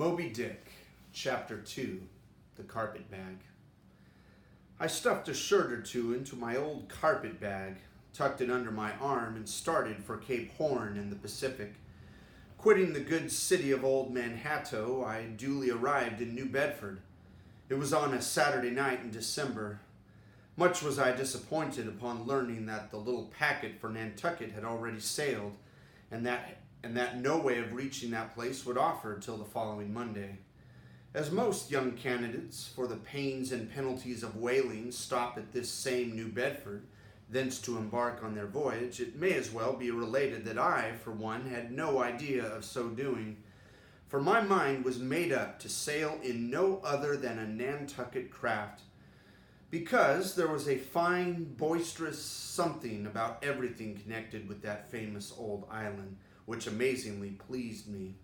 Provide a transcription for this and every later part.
Moby Dick, Chapter 2, The Carpet Bag. I stuffed a shirt or two into my old carpet bag, tucked it under my arm, and started for Cape Horn in the Pacific. Quitting the good city of Old Manhattan, I duly arrived in New Bedford. It was on a Saturday night in December. Much was I disappointed upon learning that the little packet for Nantucket had already sailed, and that no way of reaching that place would offer till the following Monday. As most young candidates for the pains and penalties of whaling stop at this same New Bedford, thence to embark on their voyage, it may as well be related that I, for one, had no idea of so doing, for my mind was made up to sail in no other than a Nantucket craft, because there was a fine, boisterous something about everything connected with that famous old island, which amazingly pleased me.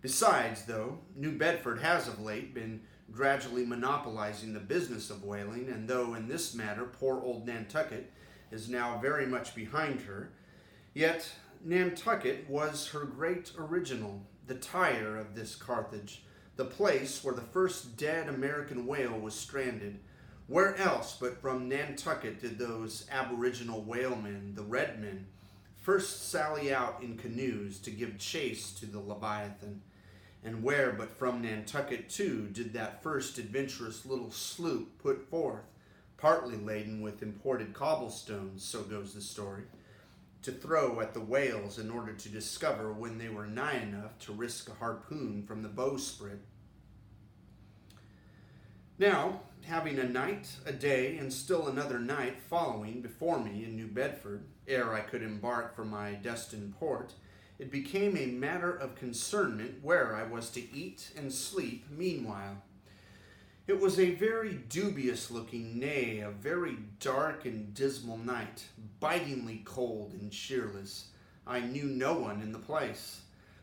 Besides, though, New Bedford has of late been gradually monopolizing the business of whaling, and though in this matter poor old Nantucket is now very much behind her, yet Nantucket was her great original, the Tyre of this Carthage, the place where the first dead American whale was stranded. Where else but from Nantucket did those aboriginal whalemen, the Red Men, first sally out in canoes to give chase to the Leviathan? And where but from Nantucket, too, did that first adventurous little sloop put forth, partly laden with imported cobblestones, so goes the story, to throw at the whales in order to discover when they were nigh enough to risk a harpoon from the bowsprit. Now, having a night, a day, and still another night following before me in New Bedford, ere I could embark for my destined port, it became a matter of concernment where I was to eat and sleep meanwhile. It was a very dubious-looking, nay, a very dark and dismal night, bitingly cold and cheerless. I knew no one in the place.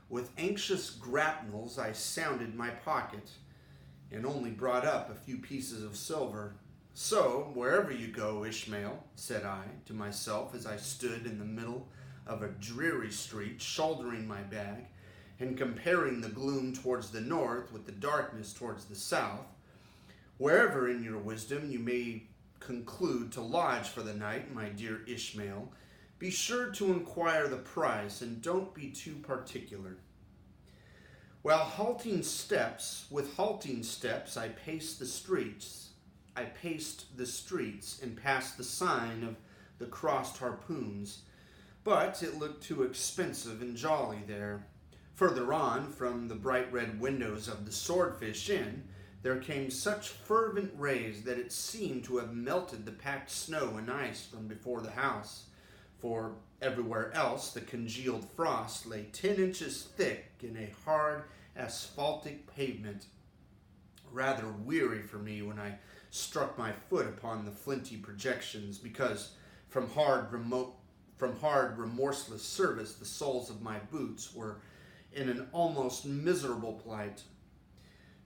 With anxious grapnels I sounded my pocket, and only brought up a few pieces of silver. So, wherever you go, Ishmael, said I to myself as I stood in the middle of a dreary street, shouldering my bag, and comparing the gloom towards the north with the darkness towards the south, wherever in your wisdom you may conclude to lodge for the night, my dear Ishmael, be sure to inquire the price, and don't be too particular. With halting steps, I paced the streets and passed the sign of the crossed harpoons, but it looked too expensive and jolly there. Further on, from the bright red windows of the Swordfish Inn, there came such fervent rays that it seemed to have melted the packed snow and ice from before the house, for everywhere else the congealed frost lay 10 inches thick in a hard asphaltic pavement, rather weary for me when I struck my foot upon the flinty projections, because from hard remorseless service the soles of my boots were in an almost miserable plight.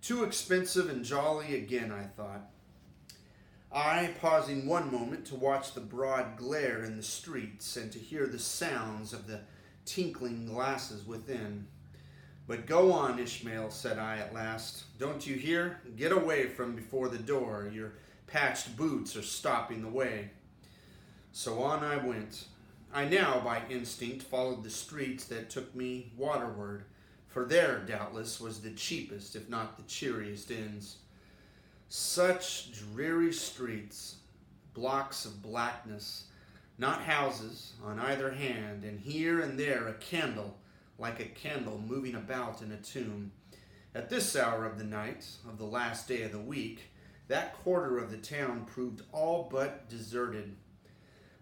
Too expensive and jolly again, I thought. I, pausing one moment to watch the broad glare in the streets and to hear the sounds of the tinkling glasses within. But go on, Ishmael, said I at last. Don't you hear? Get away from before the door. Your patched boots are stopping the way. So on I went. I now, by instinct, followed the streets that took me waterward, for there, doubtless, was the cheapest, if not the cheeriest inns. Such dreary streets, blocks of blackness, not houses on either hand, and here and there a candle, like a candle moving about in a tomb. At this hour of the night, of the last day of the week, that quarter of the town proved all but deserted.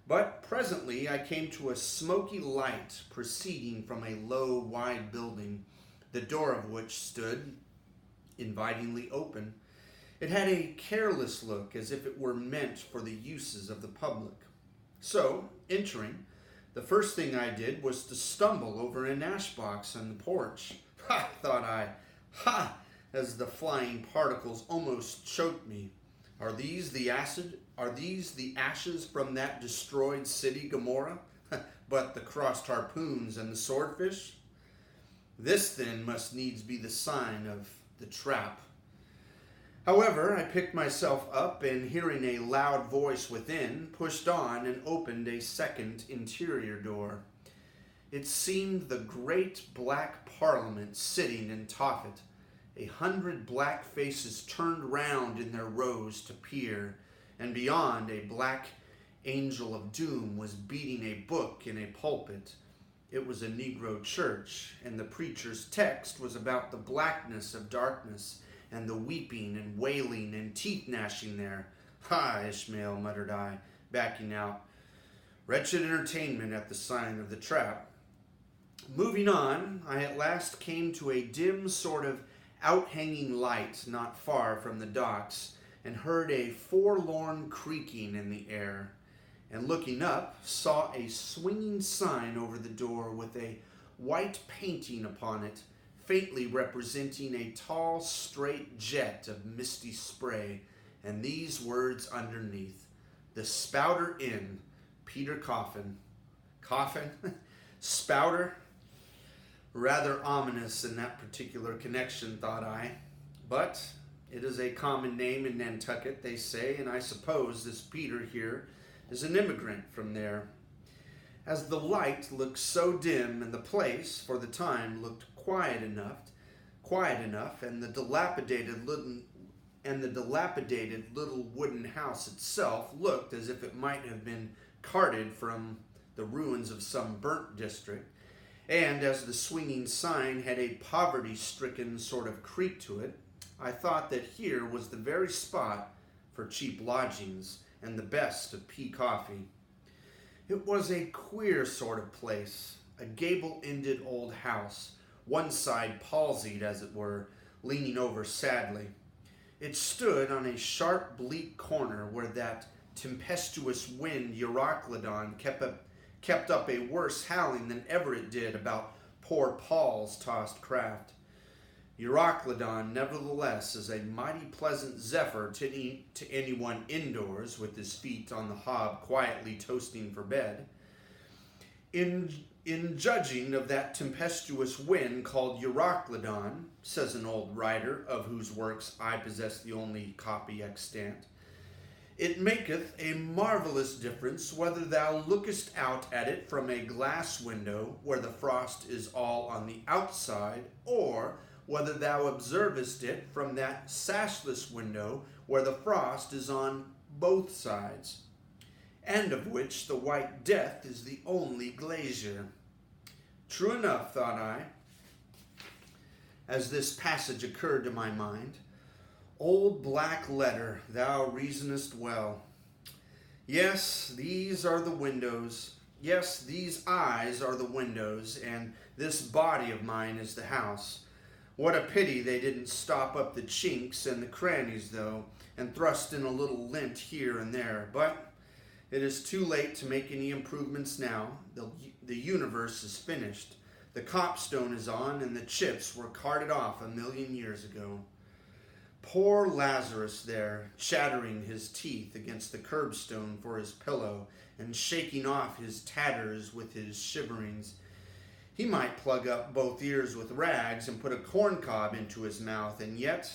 But presently I came to a smoky light proceeding from a low, wide building, the door of which stood invitingly open. It had a careless look, as if it were meant for the uses of the public. So, entering, the first thing I did was to stumble over an ash box on the porch. Ha, thought I, ha, as the flying particles almost choked me. Are these the ashes from that destroyed city, Gomorrah? But the crossed harpoons and the swordfish? This, then, must needs be the sign of the trap. However, I picked myself up and, hearing a loud voice within, pushed on and opened a second interior door. It seemed the great black Parliament sitting in Tophet. 100 black faces turned round in their rows to peer, and beyond a black angel of doom was beating a book in a pulpit. It was a Negro church, and the preacher's text was about the blackness of darkness, and the weeping and wailing and teeth gnashing there. "Ha, Ishmael," muttered I, backing out. Wretched entertainment at the sign of the trap. Moving on, I at last came to a dim sort of out-hanging light not far from the docks, and heard a forlorn creaking in the air, and looking up, saw a swinging sign over the door with a white painting upon it, faintly representing a tall, straight jet of misty spray, and these words underneath: "The Spouter Inn, Peter Coffin." Coffin? Spouter? Rather ominous in that particular connection, thought I. But it is a common name in Nantucket, they say, and I suppose this Peter here is an immigrant from there. As the light looked so dim, and the place, for the time, looked quiet enough, and the dilapidated little wooden house itself looked as if it might have been carted from the ruins of some burnt district, and as the swinging sign had a poverty-stricken sort of creak to it, I thought that here was the very spot for cheap lodgings and the best of pea coffee. It was a queer sort of place, a gable-ended old house, one side palsied, as it were, leaning over sadly. It stood on a sharp, bleak corner where that tempestuous wind Euroclydon kept up a worse howling than ever it did about poor Paul's tossed craft. Euroclydon, nevertheless, is a mighty pleasant zephyr to anyone indoors with his feet on the hob quietly toasting for bed. In judging of that tempestuous wind called Euroclydon, says an old writer, of whose works I possess the only copy extant, it maketh a marvellous difference whether thou lookest out at it from a glass window, where the frost is all on the outside, or whether thou observest it from that sashless window, where the frost is on both sides, and of which the white death is the only glazier. True enough, thought I, as this passage occurred to my mind. Old black letter, thou reasonest well. Yes, these are the windows. Yes, these eyes are the windows, and this body of mine is the house. What a pity they didn't stop up the chinks and the crannies, though, and thrust in a little lint here and there. But it is too late to make any improvements now. The universe is finished. The copstone is on, and the chips were carted off 1,000,000 years ago. Poor Lazarus there, chattering his teeth against the curbstone for his pillow, and shaking off his tatters with his shiverings. He might plug up both ears with rags and put a corncob into his mouth, and yet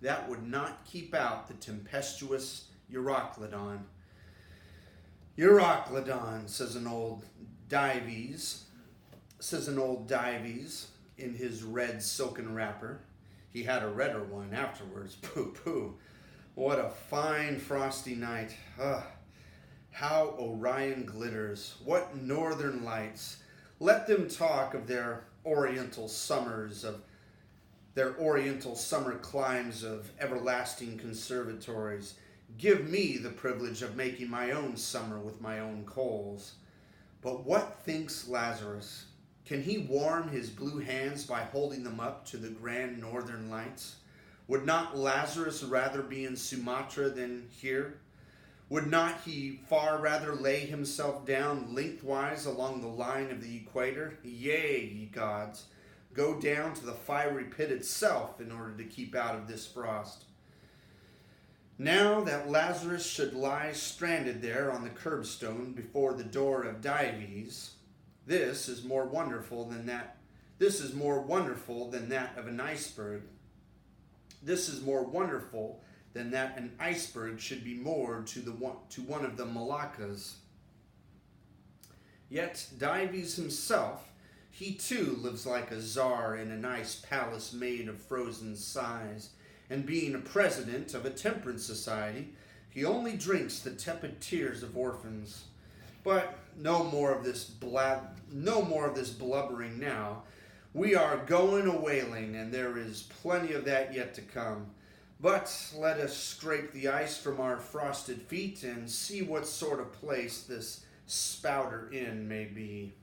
that would not keep out the tempestuous Euroclydon. Euroclydon, says an old Dives in his red silken wrapper. He had a redder one afterwards. Pooh. What a fine frosty night. How Orion glitters. What northern lights. Let them talk of their oriental summers, of their oriental summer climes of everlasting conservatories. Give me the privilege of making my own summer with my own coals. But what thinks Lazarus? Can he warm his blue hands by holding them up to the grand northern lights? Would not Lazarus rather be in Sumatra than here? Would not he far rather lay himself down lengthwise along the line of the equator? Yea, ye gods, go down to the fiery pit itself in order to keep out of this frost. Now that Lazarus should lie stranded there on the curbstone before the door of Dives, this is more wonderful than that of an iceberg. This is more wonderful than that an iceberg should be moored to one of the Moluccas. Yet Dives himself, he too lives like a czar in a nice palace made of frozen sighs, and being a president of a temperance society, he only drinks the tepid tears of orphans. But no more of this blubbering now. We are going a whaling, and there is plenty of that yet to come. But let us scrape the ice from our frosted feet and see what sort of place this Spouter Inn may be.